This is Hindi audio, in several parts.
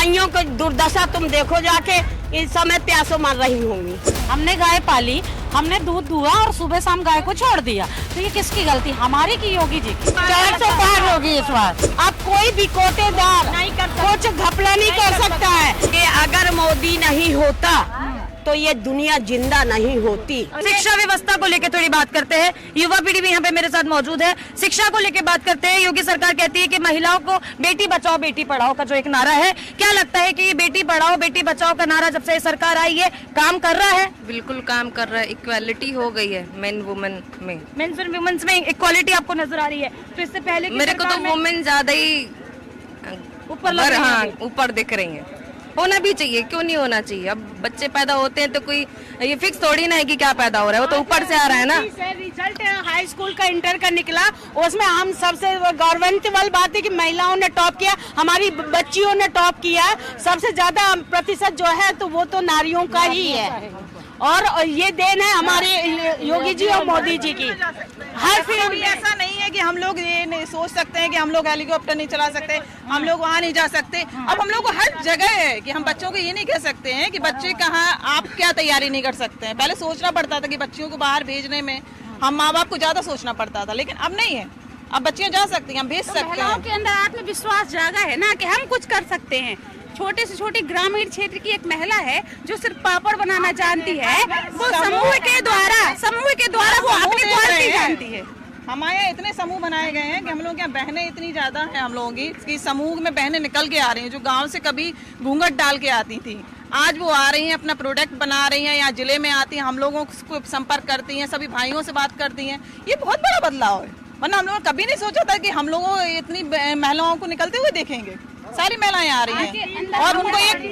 गायों की दुर्दशा तुम देखो जाके, इस समय प्यासों मर रही होंगी। हमने गाय पाली, हमने दूध दुआ और सुबह शाम गाय को छोड़ दिया, तो ये किसकी गलती, हमारी की योगी जी की? 400 पार होगी इस बार। अब कोई भी कोटेदार नहीं कर सकता, कुछ घपला नहीं कर सकता है कि अगर मोदी नहीं होता तो ये दुनिया जिंदा नहीं होती। शिक्षा व्यवस्था को लेकर थोड़ी बात करते हैं, युवा पीढ़ी भी यहाँ पे मेरे साथ मौजूद है। शिक्षा को लेकर बात करते हैं। योगी सरकार कहती है कि महिलाओं को बेटी बचाओ बेटी पढ़ाओ का जो एक नारा है, क्या लगता है कि ये बेटी पढ़ाओ बेटी बचाओ का नारा जब से सरकार आई है काम कर रहा है? बिल्कुल काम कर रहा है, इक्वालिटी हो गई है मेन वुमेन में। मेंस एंड वुमेन्स में इक्वालिटी आपको नजर आ रही है? तो इससे पहले मेरे को तो वुमेन ज्यादा ही ऊपर हाँ ऊपर दिख रही है। होना भी चाहिए, क्यों नहीं होना चाहिए? अब बच्चे पैदा होते हैं तो कोई ये फिक्स थोड़ी ना है कि क्या पैदा हो रहा है, वो तो ऊपर से आ रहा है ना। रिजल्ट हाई स्कूल का इंटर का निकला, उसमें हम सबसे गौरवंतवाल बात है कि महिलाओं ने टॉप किया, हमारी बच्चियों ने टॉप किया। सबसे ज्यादा प्रतिशत जो है तो वो तो नारियों का ही है, और ये देन है हमारे योगी जी और मोदी जी की। हर फिर ऐसा नहीं है कि हम लोग ये नहीं सोच सकते हैं कि हम लोग हेलीकॉप्टर नहीं चला सकते, हम लोग वहाँ नहीं जा सकते। अब हम लोग को हर जगह है कि हम बच्चों को ये नहीं कह सकते हैं कि बच्चे कहाँ आप क्या तैयारी नहीं कर सकते हैं। पहले सोचना पड़ता था कि बच्चियों को बाहर भेजने में हम माँ बाप को ज्यादा सोचना पड़ता था, लेकिन अब नहीं है। अब बच्चियाँ जा सकती हैं, हम भेज सकते हैं। महिलाओं के अंदर आत्मविश्वास जागा है ना कि हम कुछ कर सकते हैं। छोटे से छोटी ग्रामीण क्षेत्र की एक महिला है जो सिर्फ पापड़ बनाना जानती है, वो समूह के द्वारा वो अपनी क्वालिटी जानती है। हमारे यहाँ इतने समूह बनाए गए हैं कि हम लोग यहाँ बहनें इतनी ज्यादा हैं हम लोगों की समूह में बहनें निकल के आ रही हैं, जो गांव से कभी घूंघट डाल के आती थी, आज वो आ रही हैं, अपना प्रोडक्ट बना रही हैं, यहाँ जिले में आती हैं, हम लोगों को संपर्क करती हैं, सभी भाइयों से बात करती हैं। ये बहुत बड़ा बदलाव है, वरना हम लोगों ने कभी नहीं सोचा था कि हम लोगों इतनी महिलाओं को निकलते हुए देखेंगे। सारी महिलाएं आ रही हैं और उनको एक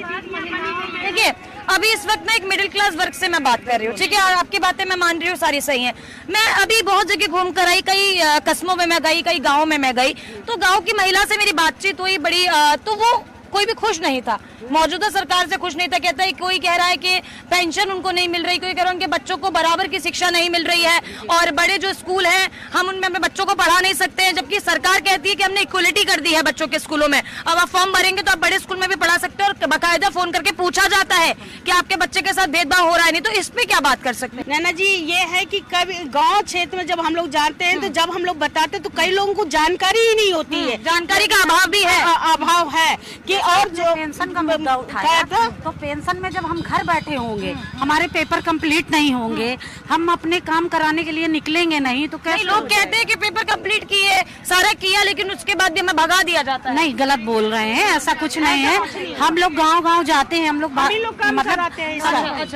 देखिए, अभी इस वक्त मैं एक मिडिल क्लास वर्ग से मैं बात कर रही हूँ, ठीक है, और आपकी बातें मैं मान रही हूँ, सारी सही हैं। मैं अभी बहुत जगह घूम कर आई, कई कस्बों में मैं गई, कई गाँव में मैं गई, तो गाँव की महिला से मेरी बातचीत हुई बड़ी, तो वो कोई भी खुश नहीं था, मौजूदा सरकार से खुश नहीं था। कहता है कोई कह रहा है कि पेंशन उनको नहीं मिल रही, कोई कह रहा है उनके बच्चों को बराबर की शिक्षा नहीं मिल रही है, और बड़े जो स्कूल हैं हम उनमें अपने बच्चों को पढ़ा नहीं सकते हैं, जबकि सरकार कहती है कि हमने इक्वलिटी कर दी है बच्चों के स्कूलों में। अब आप फॉर्म भरेंगे तो आप बड़े स्कूल में भी पढ़ा सकते हैं, और बाकायदा फोन करके पूछा जाता है कि आपके बच्चे के साथ भेदभाव हो रहा है नहीं, तो इस पे क्या बात कर सकते हैं? नैना जी, ये है कि कभी गांव क्षेत्र में जब हम लोग जाते हैं तो जब हम लोग बताते हैं तो कई लोगों को जानकारी ही नहीं होती है, जानकारी का अभाव भी है, अभाव है कि और जो पेंशन का मुद्दा उठाया था, तो पेंशन में जब हम घर बैठे होंगे, हमारे पेपर कंप्लीट नहीं होंगे, हम अपने काम कराने के लिए निकलेंगे नहीं, तो कैसे? लोग कहते हैं कि पेपर कंप्लीट किए, सारा किया, लेकिन उसके बाद भी हमें भगा दिया जाता है। नहीं, गलत बोल रहे हैं, ऐसा कुछ नहीं है। हम लोग गांव-गांव जाते हैं, हम लोग मतलब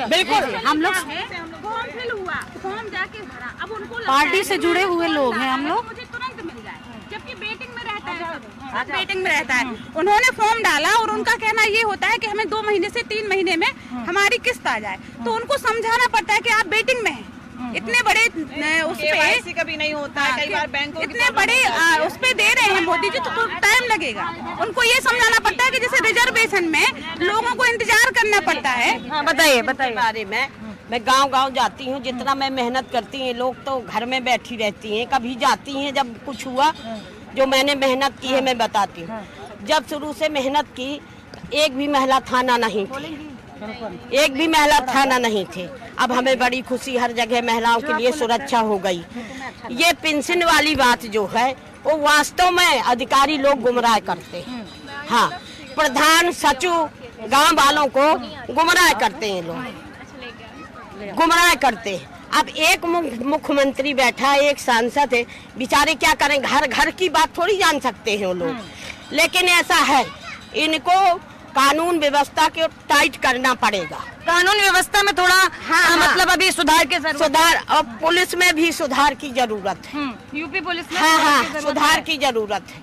बिल्कुल हम लोग फॉर्म फिल हुआ, फॉर्म जाके भरा, अब उनको पार्टी से जुड़े हुए लोग हैं हम लोग, मुझे तुरंत मिल जाए, जबकि वेटिंग में रहता है, वेटिंग में रहता है। उन्होंने फॉर्म डाला और उनका कहना ये होता है कि हमें 2 महीने से 3 महीने में हमारी किस्त आ जाए, तो उनको समझाना पड़ता है कि आप वेटिंग में हैं। इतने बड़े उस पे कभी नहीं होता है, कई बार बैंक इतने बड़े उस पे दे रहे हैं मोदी जी, तो टाइम लगेगा। उनको ये समझाना पड़ता है कि जैसे रिजर्वेशन में लोगों को इंतजार करना पड़ता है। बताइए बारे में मैं गांव-गांव जाती हूँ, जितना मैं मेहनत करती हैं, लोग तो घर में बैठी रहती हैं, कभी जाती हैं जब कुछ हुआ, जो मैंने मेहनत की है मैं बताती हूँ। जब शुरू से मेहनत की, एक भी महिला थाना नहीं थी, एक भी महिला थाना नहीं थे। अब हमें बड़ी खुशी, हर जगह महिलाओं के लिए सुरक्षा हो गई। ये पेंशन वाली बात जो है वो वास्तव में अधिकारी लोग गुमराह करते हैं। हाँ, प्रधान सचिव गांव वालों को गुमराह करते हैं, लोग गुमराह करते हैं। अब एक मुख्यमंत्री बैठा है, एक सांसद है, बेचारे क्या करें, घर घर की बात थोड़ी जान सकते हैं वो लोग। लेकिन ऐसा है, इनको कानून व्यवस्था को टाइट करना पड़ेगा। कानून व्यवस्था में थोड़ा मतलब अभी सुधार के सुधार, और पुलिस में भी सुधार की जरूरत है। यूपी पुलिस में सुधार की जरूरत है।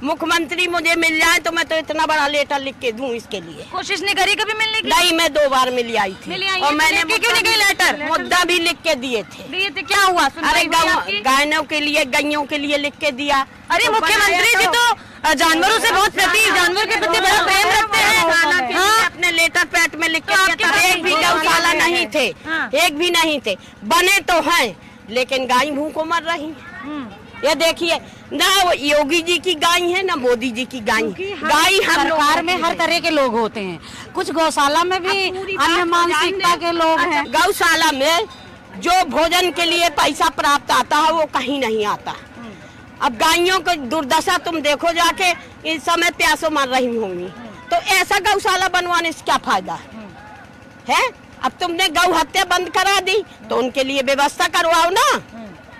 मुख्यमंत्री मुझे मिल जाए तो मैं तो इतना बड़ा लेटर लिख के दूं इसके लिए। कोशिश नहीं करी कभी मिलने की? नहीं, मैं 2 बार मिल आई थी, और मैंने क्यों नहीं गई लेटर? मुद्दा भी लिख के दिए थे। क्या हुआ? अरे गायों के लिए, गैयों के लिए लिख के दिया। अरे मुख्यमंत्री जी तो जानवरों से बहुत जानवर के प्रति बड़ा प्रेम रखते हैं। हाँ, अपने लेटर पैड में लिख के दिया था। एक भी गौशाला नहीं थे, एक भी नहीं थे। बने तो हैं, लेकिन गाय भूखों मर रही। ये देखिए ना, वो योगी जी की गाय है ना मोदी जी की गाय। गाय हम सरकार में हर तरह के लोग होते हैं, कुछ गौशाला में भी अन्य मानसिकता के लोग हैं। गौशाला में जो भोजन के लिए पैसा प्राप्त आता है वो कहीं नहीं आता। अब गायों की दुर्दशा तुम देखो जाके, इस समय प्यासों मर रही होंगी, तो ऐसा गौशाला बनवाने से क्या फायदा है? अब तुमने गौ हत्या बंद करा दी तो उनके लिए व्यवस्था करवाओ ना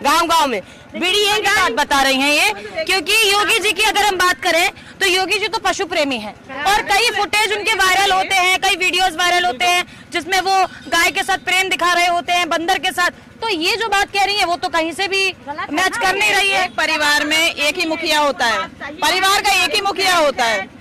गांव-गांव में। बीड़िए की बात बता रही हैं ये, क्योंकि योगी जी की अगर हम बात करें तो योगी जी तो पशु प्रेमी हैं और कई फुटेज उनके वायरल होते हैं, कई वीडियोस वायरल होते हैं जिसमें वो गाय के साथ प्रेम दिखा रहे होते हैं, बंदर के साथ। तो ये जो बात कह रही है वो तो कहीं से भी मैच कर नहीं रही है। एक परिवार में एक ही मुखिया होता है, परिवार का एक ही मुखिया होता है,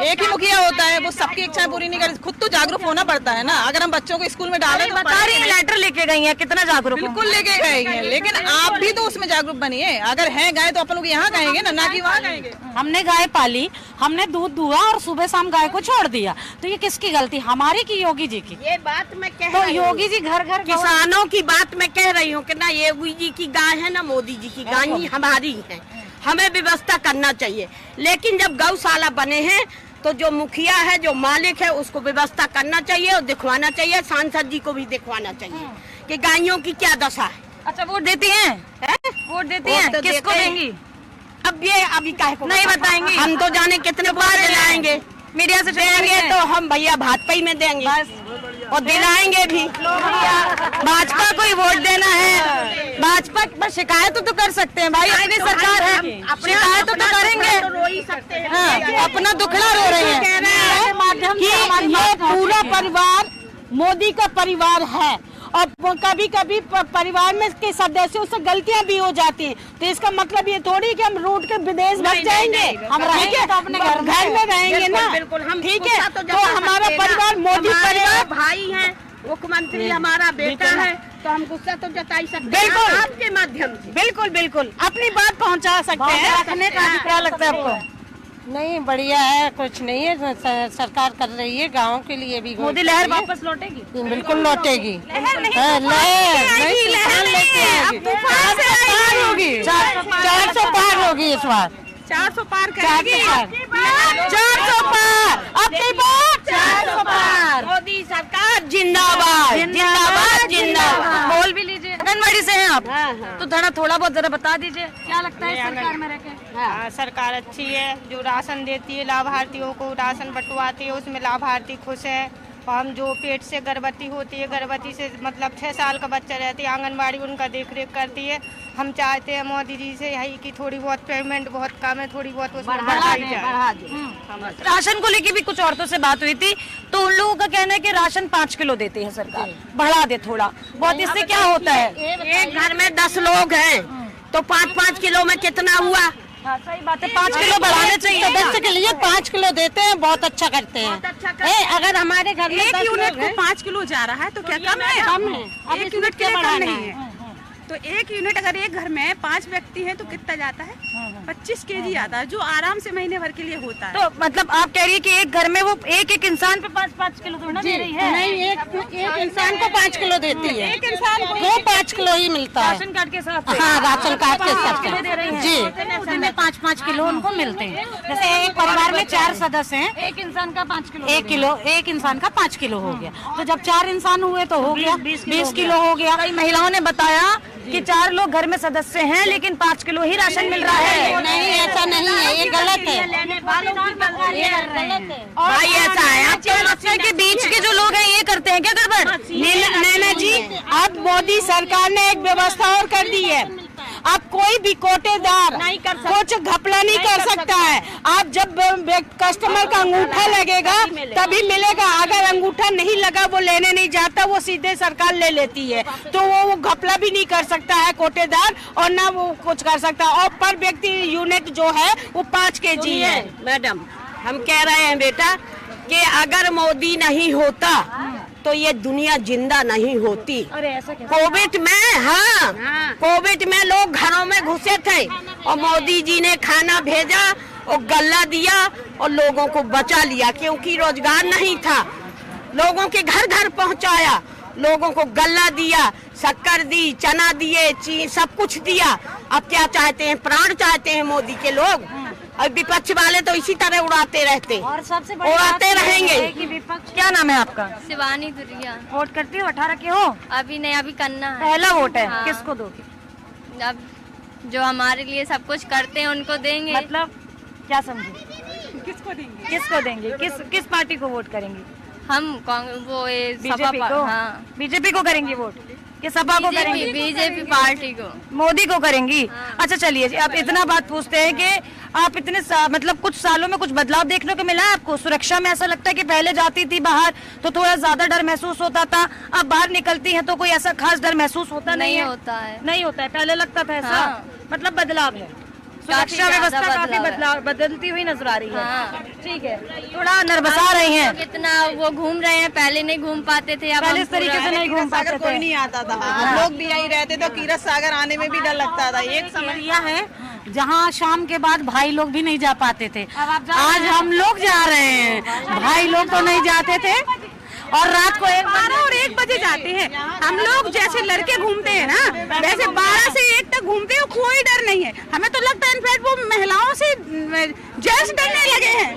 एक ही मुखिया होता है, वो सबकी इच्छा पूरी नहीं कर। खुद तो जागरूक होना पड़ता है ना। अगर हम बच्चों को स्कूल में डालें तो बता रही है, लेटर लेके गई हैं, कितना जागरूक हो। बिल्कुल लेके गए हैं, लेकिन आप भी तो उसमें जागरूक बनिए। अगर है गाय तो अपन लोग यहाँ गाएंगे ना कि वहाँ गाएंगे। हमने गाय पाली, हमने दूध दुआ और सुबह शाम गाय को छोड़ दिया, तो ये किसकी गलती, हमारी की योगी जी की? ये बात मैं कह तो रही हूँ, योगी जी घर घर किसानों की बात मैं कह रही हूँ कि ना योगी जी की गाय है ना मोदी जी की गाय, ही हमारी है। हमें व्यवस्था करना चाहिए, लेकिन जब गौशाला बने हैं तो जो मुखिया है, जो मालिक है, उसको व्यवस्था करना चाहिए और दिखवाना चाहिए। सांसद जी को भी दिखवाना चाहिए कि गायों की क्या दशा है। अच्छा, वोट देती हैं? वोट देती हैं? तो किसको देंगी? अब ये अभी काहे को नहीं बताएंगी? हम तो जाने कितने बार दिलाएंगे, मीडिया से देंगे तो हम भैया भाजपा ही में देंगे और दिलाएंगे भी। भाजपा को ही वोट देना है। भाजपा पर शिकायत तो कर सकते हैं भाई, अपनी सरकार है, शिकायत तो करेंगे। रो ही सकते हैं। हाँ, अपना दुखड़ा रो रही है कि ये पूरा परिवार मोदी का परिवार है और कभी कभी परिवार में के सदस्यों से गलतियां भी हो जाती हैं, तो इसका मतलब ये थोड़ी कि हम रूट के विदेश भाग जाएंगे। हम रहेंगे तो अपने घर में रहेंगे ना, बिल्कुल। हम ठीक है। तो हमारा परिवार मोदी परिवार भाई है, मुख्यमंत्री हमारा बेटा है, तो हम गुस्सा तो जताई सकते हैं बिल्कुल। आपके माध्यम से। बिल्कुल बिल्कुल अपनी बात पहुंचा सकते हैं। रखने का क्या लगता है आपको? नहीं, बढ़िया है, कुछ नहीं है, सरकार कर रही है गाँव के लिए भी। मोदी लहर वापस लौटेगी? बिल्कुल लौटेगी। लहर नहीं, लहर लेके आएगी। 400 पार होगी इस बार, 400 पार करेगी। 400 पार, अपनी बात 400 पार। मोदी सरकार जिंदाबाद, जिंदाबाद, जिंदाबाद। बोल भी लीजिए। आंगनबाड़ी से हैं आप? हाँ। तो थोड़ा बहुत जरा बता दीजिए, क्या लगता है सरकार में रहकर? सरकार अच्छी है, जो राशन देती है लाभार्थियों को, राशन बंटवाती है, उसमें लाभार्थी खुश है। और हम जो पेट से गर्भवती होती है, गर्भवती से मतलब 6 साल का बच्चा रहती है, आंगनबाड़ी उनका देख रेख करती है। हम चाहते हैं मोदी जी से यही कि थोड़ी बहुत पेमेंट बहुत कम है, थोड़ी बहुत उसमें बढ़ाई जाए। राशन को लेके भी कुछ औरतों से बात हुई थी, तो उन लोगों का कहना है कि राशन 5 किलो देती है सरकार, बढ़ा दे थोड़ा बहुत। इससे क्या होता है? एक घर में 10 लोग हैं तो 5-5 किलो में कितना हुआ? हाँ, सही बात है, 5 किलो बढ़ाने चाहिए। सदस्य के लिए 5 किलो देते हैं, बहुत अच्छा करते हैं। अगर हमारे घर में 1 यूनिट को 5 किलो जा रहा है तो क्या कम है? कम है, अब 1 यूनिट के लिए कम बढ़ाना नहीं है। तो 1 यूनिट अगर एक घर में 5 व्यक्ति हैं तो कितना जाता है? 25 केजी आता है, जो आराम से महीने भर के लिए होता है। तो मतलब आप कह रही है कि एक घर में वो एक इंसान पे 5-5 किलो थोड़ा दे रही है? नहीं, एक इंसान को 5 किलो देती है, एक इंसान को वो 5 किलो ही मिलता है। राशन कार्ड के साथ? हाँ, राशन कार्ड के साथ दे रही है जी। उसमें 5-5 किलो उनको मिलते हैं। जैसे एक परिवार में 4 सदस्य हैं, एक इंसान का 5 किलो? 1 किलो, एक इंसान का 5 किलो हो गया, तो जब 4 इंसान हुए तो हो गया 20 किलो हो गया। कई महिलाओं ने बताया कि 4 लोग घर में सदस्य हैं लेकिन 5 किलो ही राशन मिल रहा है। नहीं, ऐसा नहीं है, ये गलत है। भाई ऐसा है, आपको लगता है कि बीच के जो लोग हैं ये करते हैं क्या गड़बड़? नैना जी, अब मोदी सरकार ने एक व्यवस्था और कर दी है, अब कोई भी कोटेदार कुछ घपला नहीं कर सकता है। आप जब कस्टमर का अंगूठा लगेगा तभी मिलेगा, अगर अंगूठा नहीं लगा वो लेने नहीं जाता, वो सीधे सरकार ले लेती है, तो वो घपला भी नहीं कर सकता है कोटेदार और ना वो कुछ कर सकता। और पर व्यक्ति यूनिट जो है वो 5 केजी है। मैडम, हम कह रहे हैं बेटा कि अगर मोदी नहीं होता तो ये दुनिया जिंदा नहीं होती। अरे ऐसा कैसे? कोविड में, हाँ, कोविड में लोग घरों में घुसे थे और मोदी जी ने खाना भेजा और गल्ला दिया और लोगों को बचा लिया, क्योंकि रोजगार नहीं था। लोगों के घर घर पहुंचाया लोगों को गल्ला दिया, शक्कर दी, चना दिए, चीनी सब कुछ दिया। अब क्या चाहते हैं? प्राण चाहते हैं मोदी के लोग। और विपक्ष वाले तो इसी तरह उड़ाते रहते, और सबसे बड़ी उड़ाते बात ये रहेंगे। है कि विपक्ष, क्या नाम है आपका? शिवानी दुरिया। वोट करती हो? 18 के हो? अभी नहीं, अभी करना है। पहला वोट है। हाँ। किसको दोगे? अब जो हमारे लिए सब कुछ करते हैं उनको देंगे। मतलब क्या समझे? किसको देंगे? किसको देंगे? किस पार्टी को वोट करेंगे? हम वो बीजेपी को? हाँ, बीजेपी को करेंगे वोट कि सपा को करेंगे? बीजेपी पार्टी को। मोदी को करेंगी? अच्छा चलिए जी, आप इतना बात पूछते हैं कि आप इतने मतलब कुछ सालों में कुछ बदलाव देखने को मिला है आपको? सुरक्षा में ऐसा लगता है कि पहले जाती थी बाहर तो थोड़ा ज्यादा डर महसूस होता था, अब बाहर निकलती हैं तो कोई ऐसा खास डर महसूस होता नहीं है? होता है। नहीं होता है, पहले लगता था ऐसा। हाँ। मतलब बदलाव है, काफी सुरक्षा व्यवस्था ज्यादा काफी बदलाव है। बदलती हुई नजर आ रही है। हाँ। ठीक है, थोड़ा नर्वस आ रही हैं। कितना वो घूम रहे हैं, पहले नहीं घूम पाते थे, अब पहले हम इस तरीके से नहीं घूम पाते सागर कोई थे। नहीं आता था। हम लोग भी यहीं रहते तो कीरत सागर आने में भी डर लगता था। एक समय एरिया है जहाँ शाम के बाद भाई लोग भी नहीं जा पाते थे, आज हम लोग जा रहे हैं। भाई लोग तो नहीं जाते थे और रात को 12 और 1 बजे जाते हैं। हम लोग जैसे लड़के घूमते हैं ना, वैसे 12 से 1 तक घूमते हैं, कोई डर नहीं है। हमें तो लगता है इनफैक्ट वो महिलाओं से जेंट्स डरने लगे हैं।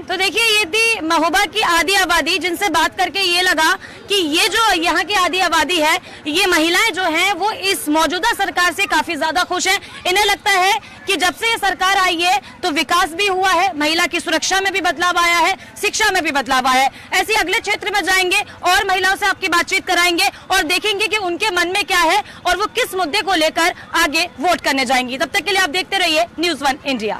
तो देखिए, ये थी महोबा की आधी आबादी, जिनसे बात करके ये लगा कि ये जो यहाँ की आधी आबादी है, ये महिलाएं जो हैं वो इस मौजूदा सरकार से काफी ज्यादा खुश हैं। इन्हें लगता है कि जब से ये सरकार आई है तो विकास भी हुआ है, महिला की सुरक्षा में भी बदलाव आया है, शिक्षा में भी बदलाव आया है। ऐसे अगले क्षेत्र में जाएंगे और महिलाओं से आपकी बातचीत कराएंगे और देखेंगे कि उनके मन में क्या है और वो किस मुद्दे को लेकर आगे वोट करने जाएंगी। तब तक के लिए आप देखते रहिए News 1 इंडिया।